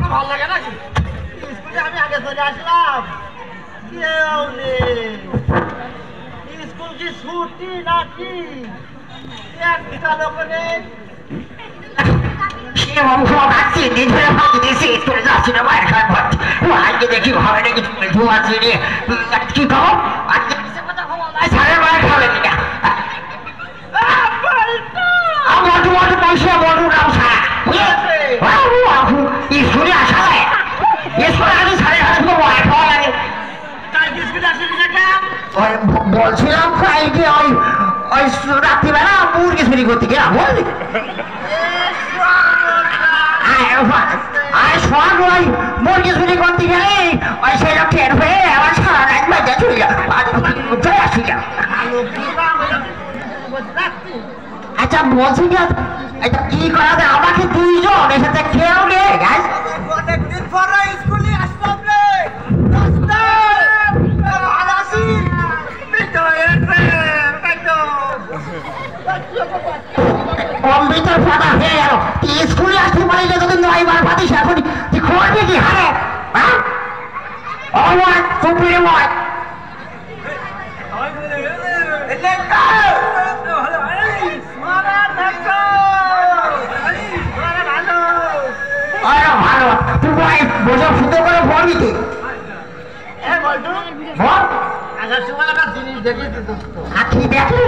ভালো লাগে নাকি স্কুলে আমি আগে চলে আসলাম কেউ নেই স্কুল কি ছুটি নাকি একটা লোক নেই দেখি ঘরে নাকি ধোঁয়াছি রে কি খবর সারের মায়ের খাবে বড় পয়সা বড় নাম সারা স্কুলে আসা হয় স্কুলে আসলে সাড়ে হাজার মায়ের খাওয়া লাগে বলছিলাম ফ্রাইডে ওই ওই রাত্রিবেলা মুরগি চুরি করতে গেলাম বুঝলি ওই মুরগি চুরি করতে গেলে ওই সেটা টের হয়ে আবার সারা রাত বাজা চলে চলে আসি আচ্ছা বলছি যে এটা কি করা যায় আমাকে দুইজন এর সাথে কেউ নেই অনেকদিন পরে স্কুলে আসলাম রে কম্পিউটার ফাটা হয়ে গেল স্কুলে আসতে পারি যদি 9 বার পাতিস এখন তুই করবি কি হারে ভালো তুই বোঝা ফুটো করে পড়বি তুই জিনিস দেখি কি দেখলি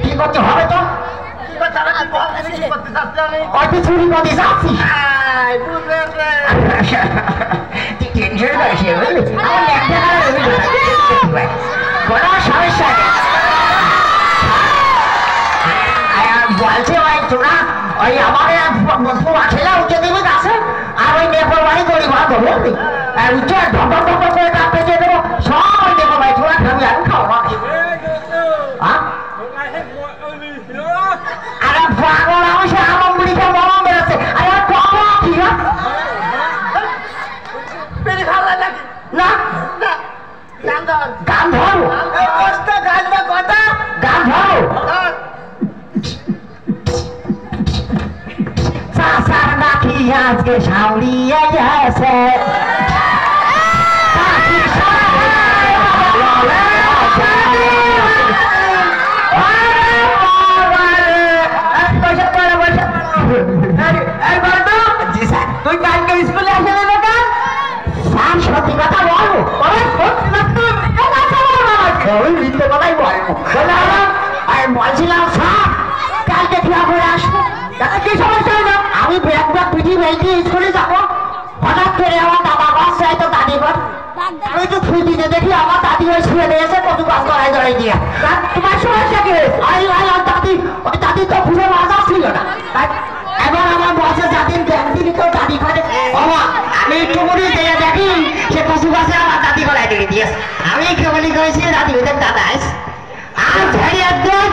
কি করতে হবে তো চুরি করতে যাচ্ছি টেনশন করেছি কোনো সমস্যা নেই বলছে ভাই তোরা ওই আমাকে ছেলে উঠে দেবে গাছে আর ওই নেপর বাড়ি গড়ি ভাত বুঝলি উঠে ধপ ধপ করে ডাক পেঁচে দেবো সব ওই নেপর বাড়ি তোরা খাবি আমি খাও না আরে পাগল আমি সে আমার মুড়িটা মরম বেরোচ্ছে আরে কম কি পেরে খাওয়া লাগে না গান ধরো কথা গান ধরো চাষার নাকি আজকে সাউরিয়ে গেছে তুই কালকে স্কুলে আসে না কেন স্যার সত্যি কথা বলবো মিথ্যে কথাই বলবো আর বলছিলাম স্যার কালকে ঠিক করে আসবো কি সমস্যা হলো আমি ব্যাগ ব্যাগ পিঠি বেঁধে স্কুলে যাবো হঠাৎ করে আমার দাদা বাস চাই তো দাদি ঘর আমি তো ছুটিতে দেখি আমার দাদি ওই শুয়ে দিয়েছে কচু গাছ গড়াই গড়াই দিয়ে তোমার সমস্যা কি দাদি ওই দাদি তো পুরো মজা ছিল না এবার আমার বসে যাদিন একদিন কেউ দাদি ঘরে আমি একটু করে দিয়ে দেখি সে কচু গাছে আমার দাদি গড়াই দিয়ে দিয়েছে আমি কেবলই করেছি দাদি ওদের দাদা আর ঝাড়ি একদম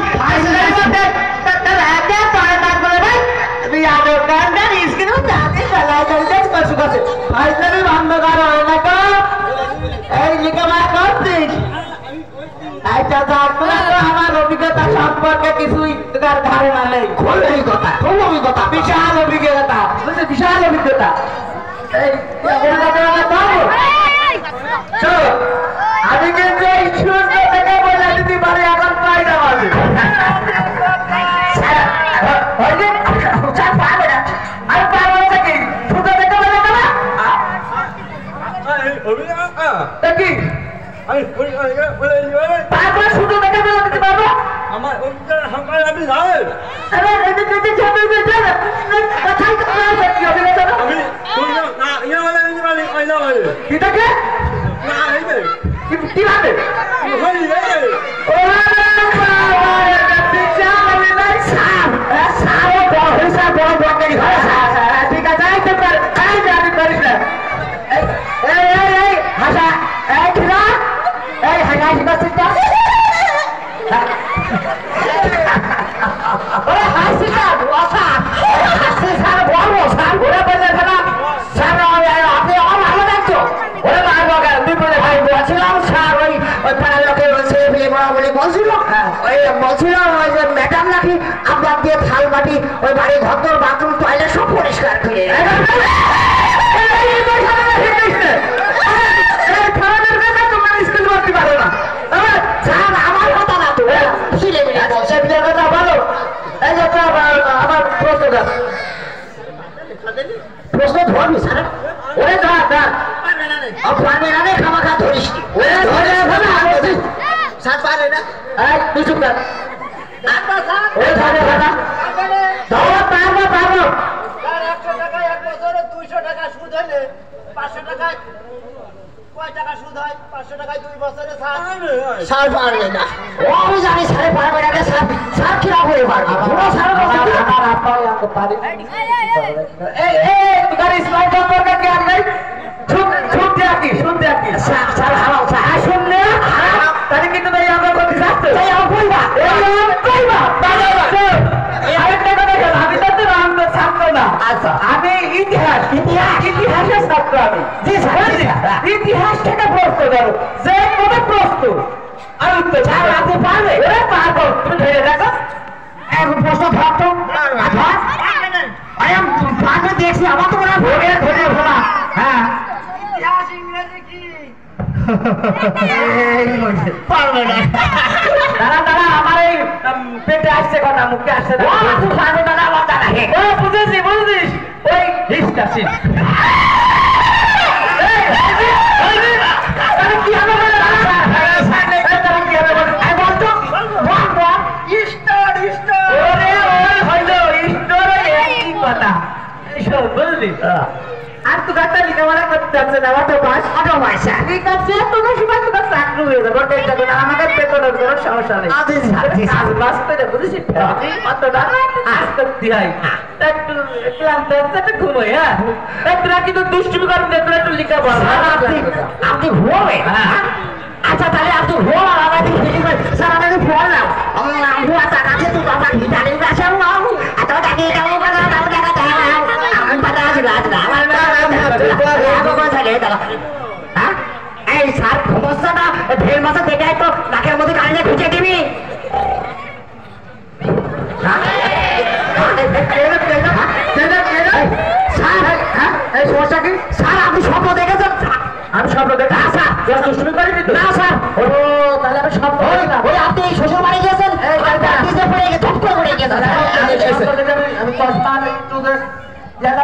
আমার অভিজ্ঞতা সম্পর্কে কিছুই ধারণা নেই অভিজ্ঞতা খুব অভিজ্ঞতা বিশাল অভিজ্ঞতা বিশাল অভিজ্ঞতা আমি কিন্তু এই সূর্য থেকে বলে দিতে পারি এখন কয়টা বাজে বলছিল ম্যাডাম নাকি আপনার দিয়ে থাল বাটি ওই বাড়ির ঘর বাথরুম টয়লেট সব পরিষ্কার করে আমার কথা না তো কথা বলো। এই যে আমার প্রশ্ন ধরবি স্যার ওরে ধর পারবে না রে খামাখা ধরিস স্যার পারে না তুই চুপ কর ওরে ধরে দাদা ধরো পারবো পারবো 100 টাকা এক বছরে 200 টাকা সুদ হলে 500 টাকায় কয় টাকা সুদ হয় 500 টাকায় 2 বছরে স্যার পারবে না ও আমি জানি স্যার পারবে না স্যার স্যার কি করে পারবে পুরো স্যার আমার আপাই আমাকে পারি এই তোর স্মার্ট নম্বর কা জ্ঞান নাই শুন দেখি স্যার হারাও স্যার শুনলে তাহলে কিন্তু ভাই আমরা করতে যাচ্ছে তাই আমার কইবা এই আরেকটা কথা বল আমি তো রাম তো ছাত্র না আচ্ছা আমি ইতিহাসের ছাত্র আমি জি স্যার ইতিহাস থেকে প্রশ্ন করো যে কোনো প্রশ্ন আর উত্তর স্যার আপনি পারবে ওরে পারবো তুমি ধরে রাখো এক প্রশ্ন ধরতো আই এম পারবে দেখছি আমার তো মনে ধরে ভোলা হ্যাঁ ইতিহাস ইংরেজি কি পারবে না দাদা আমার এই পেটে আসছে কথা মুখে আসছে পারবে না আমার দাদা বুঝেছিস ওই হিস্টা বুঝলি আর তো গাড়িটা লেখাপড়া করতে যাচ্ছে না অত বাস অত পয়সা ঠিক আছে তোমার সময় তোমার চাকরি হয়ে যাবে টেনশন করো আমাকে বেতনের কোনো সমস্যা নেই কাজ বাস করে বুঝেছি অত আজ করতে হয় একটু ক্লান্ত একটু ঘুমোই হ্যাঁ তোরা কিন্তু দুষ্টুমি করবি তোরা একটু লেখাপড়া আপনি ঘুমোবে আচ্ছা তাহলে আপনি ঘুম আর আমাদের ফিলিং করে স্যার আমাকে ফোন নাও আমি আচ্ছা কাছে তুই বাবা ভিটামিন কাছে নাও এত টাকা দাও বাবা দাও টাকা দাও আমি পাতা আছে রাত না আমার এই স্যার সমস্যাটা ঢের মাসে দেখায় তো নাকের মধ্যে কানে ঢুকে দিবি এই সমস্যা কি স্যার আপনি স্বপ্ন দেখেছেন আমি স্বপ্ন দেখি না স্যার দুষ্টুমি করিনি না স্যার ও তাহলে আমি স্বপ্ন ওই আপনি এই শ্বশুর বাড়ি গেছেন আমি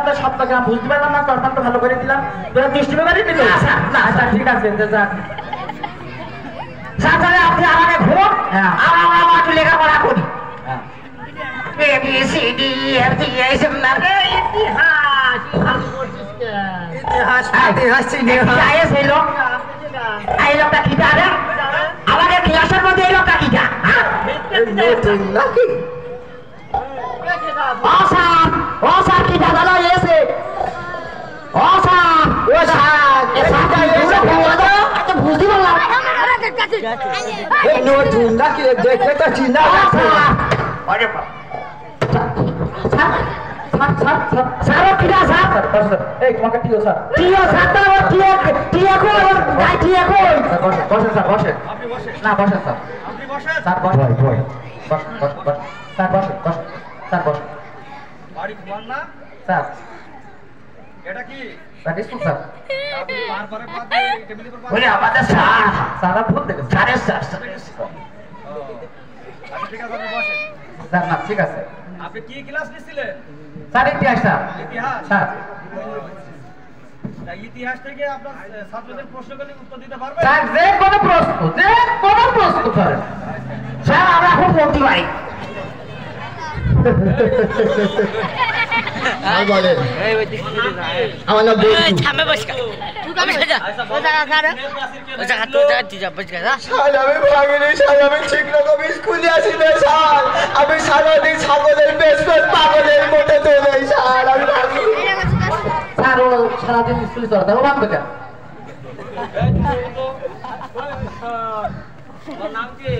আপনার সপ্তাহে আমি বুঝতে পারলাম না তরফানটা ভালো করে দিলাম তোরা দুষ্টুমি করিনি তো না স্যার ঠিক আছে স্যার তাহলে আপনি আমাকে ঘুমন আর আমরা একটু লেখাপড়া করি আমাদের ক্লাসের মধ্যে এই লোকটা কি বুঝতে পারলাম দেখে তো চিন্তা ঠিক আছে আপনি কি ক্লাস নিছিলেন স্যার ইতিহাস স্যার স্যার ইতিহাস থেকে আপনার ছাত্রদের প্রশ্নগুলি উত্তর দিতে পারবেন স্যার যে কোনো প্রশ্ন করেন স্যার আমরা খুব মন্ত্রী পাই বলেন আমার নাম আমি সারাদিন ছাগলের বেশ পাগলের মতো দৌড়াই স্যার আমি স্যার ও সারাদিন স্কুলে চলে যাবো ভাববে কেন নাম কি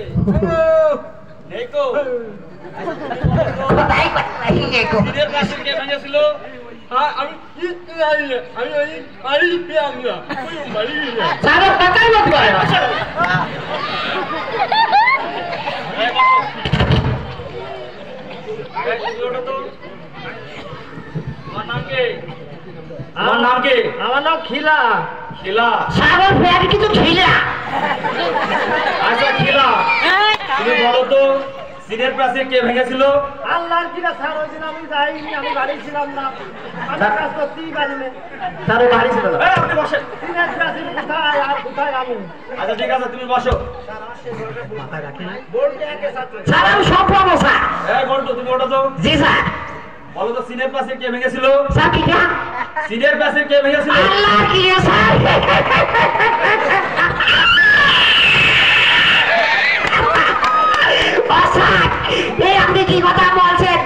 তোমার নাম কি? আমার নাম কি? আমার নাম খিলা। খিলা। সাগর ফের কিছু খিলা। আচ্ছা খিলা, তুমি বলো তো সিনের প্রাচীর কে ভেঙেছিল? আল্লাহর কিনা স্যার, ওই দিন আমি যাইনি, আমি বাড়ি ছিলাম না, আমি কাজ করতেই পারিনি। তার বাড়ি ছিল না। এই, আপনি বসেন। সিনের প্রাচীর কোথায় আর কোথায় আমি? আচ্ছা ঠিক আছে, তুমি বসো। বোর্ডে একে ছাত্র। স্যার আমি সব পাবো স্যার। এই বলতো, তুমি ওটা তো জি স্যার। বলো তো সিনের প্রাচীর কে ভেঙেছিল? স্যার কি না? সিনের প্রাচীর কে ভেঙেছিল? আল্লাহ কি স্যার? এই আপনি কি কথা বলছেন?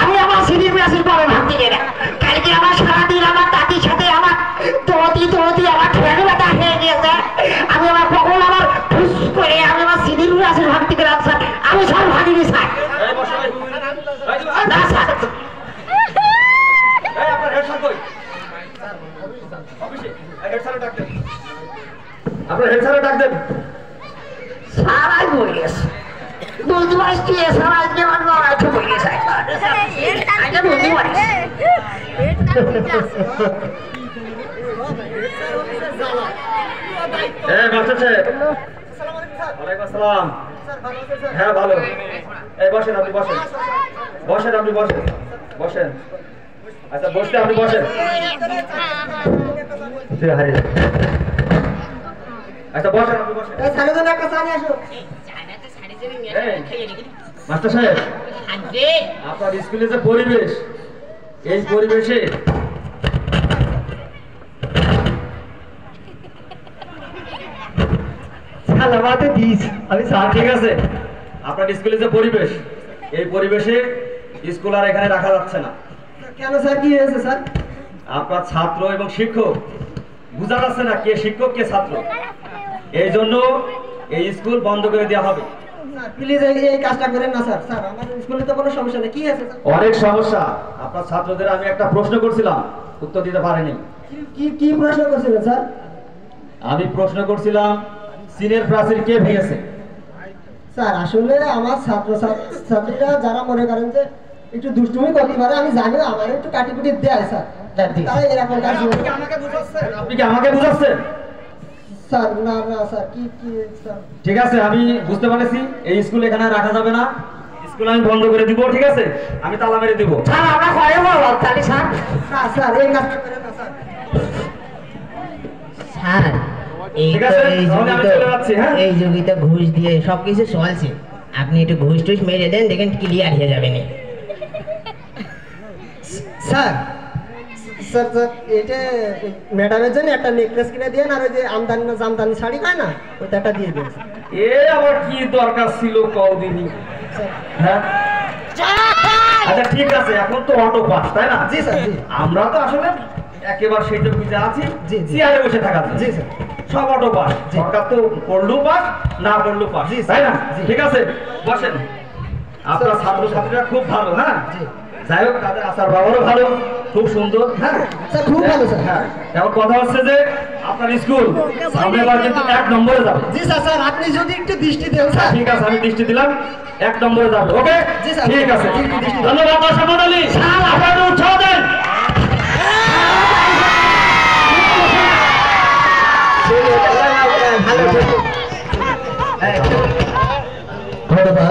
আমি আমার সিনিয়র ক্লাসের পরে ভাবতে গেলে কালকে আমার সারাদিন আমার দাদির সাথে আমার দৌড়ি আমার ঠেলে ব্যথা হয়ে গিয়েছে। আমি আমার কখন আমার ফুস করে আমি আমার সিনিয়র ক্লাসের ভাবতে গেলাম স্যার। আমি সব ভাবিনি স্যার। এই বসো। না স্যার। এই আপনার হেড স্যার কই? অফিসে। এই হেড স্যার ডাক দেন। আপনার হেড স্যার ডাক দেন। সারাই বলে গেছে। বুঝতে পারছি স্যার আজকে আমার লড়াই বলে গেছে। আজকে বুঝতে পারছি। মাস্টার সাহেব। ওয়ালাইকুম আসসালাম। হ্যাঁ ভালো। এই বসেন, আপনি বসেন। বসেন, আপনি বসেন। বসেন। আচ্ছা বসতে আপনি বসেন। আচ্ছা বসেন, আপনি বসেন। মাস্টার সাহেব, আপনার স্কুলে যে পরিবেশ, এই পরিবেশে আমি স্যার ঠিক আছে, আপনার স্কুলে যে পরিবেশ, এই পরিবেশে স্কুল আর এখানে রাখা যাচ্ছে না। কেন স্যার, কি হয়েছে স্যার? আপনার ছাত্র এবং শিক্ষক বোঝা যাচ্ছে না কে শিক্ষক কে ছাত্র, এই জন্য এই স্কুল বন্ধ করে দেওয়া হবে। প্লিজ এই কাজটা করেন না স্যার। স্যার আমাদের স্কুলে তো কোনো সমস্যা নেই। কি আছে স্যার? অনেক সমস্যা। আপনার ছাত্রদের আমি একটা প্রশ্ন করছিলাম, উত্তর দিতে পারেনি। কি প্রশ্ন করছিলেন স্যার? আমি প্রশ্ন করছিলাম সিনের প্রাচীর কে ভেঙেছে। স্যার আসলে আমার ছাত্রীরা যারা মনে করেন যে একটু দুষ্টুমি করতে পারে, আমি জানি আমার একটু কাটিকুটি দেয় স্যার, তারা এরকম কাজ করে। আপনি কি আমাকে বুঝাচ্ছেন? স্যার না স্যার, কি স্যার? ঠিক আছে, আমি বুঝতে পারছি এই স্কুল এখানে রাখা যাবে না, স্কুল আমি বন্ধ করে দিব। ঠিক আছে, আমি তালা মেরে দিব। স্যার আমরা ঘরে বলবো তাহলে স্যার। স্যার এই কাজটা করেন না স্যার। স্যার ঠিক আছে, তাহলে আমি চলে যাচ্ছি। হ্যাঁ, এই যুগে তো ঘুষ দিয়ে সবকিছু চলছে, আপনি একটু ঘুষ টুস মেরে দেন, দেখেন ক্লিয়ার হয়ে যাবে না। স্যার স্যার স্যার এটা ম্যাডামের জন্য একটা নেকলেস কিনে দিয়ে, আর ওই যে আমদানি না জামদানি শাড়ি পায় না, ওইটা একটা দিয়ে দিন। এ আবার কি দরকার ছিল কদিনই? হ্যাঁ আচ্ছা ঠিক আছে, এখন তো অটো পাস তাই না? জি স্যার, জি। আমরা তো আসলে একেবারে সেই টুকুতে আছি, জি, জি। চেয়ারে বসে থাকা। জি স্যার। সব অটো পাস, সরকার তো পড়লেও পাস না পড়লেও পাস, জি, তাই না? জি। ঠিক আছে, বসেন। আপনার ছাত্রছাত্রীরা খুব ভালো। হ্যাঁ জি। যাই হোক, তাদের আচার ব্যবহারও ভালো, খুব সুন্দর। হ্যাঁ স্যার খুব ভালো স্যার। হ্যাঁ, এখন কথা হচ্ছে যে আপনার স্কুল সামনের বার কিন্তু 1 নম্বরে যাবে। জি স্যার, স্যার আপনি যদি একটু দৃষ্টি দেন স্যার। ঠিক আছে, আমি দৃষ্টি দিলাম, 1 নম্বরে যাবে। ওকে জি স্যার। ঠিক আছে, জি, জি, দৃষ্টি দিন। ধন্যবাদ মোহাম্মদ আলী। আপনারা উৎসাহ দেন। ভালো। ধন্যবাদ।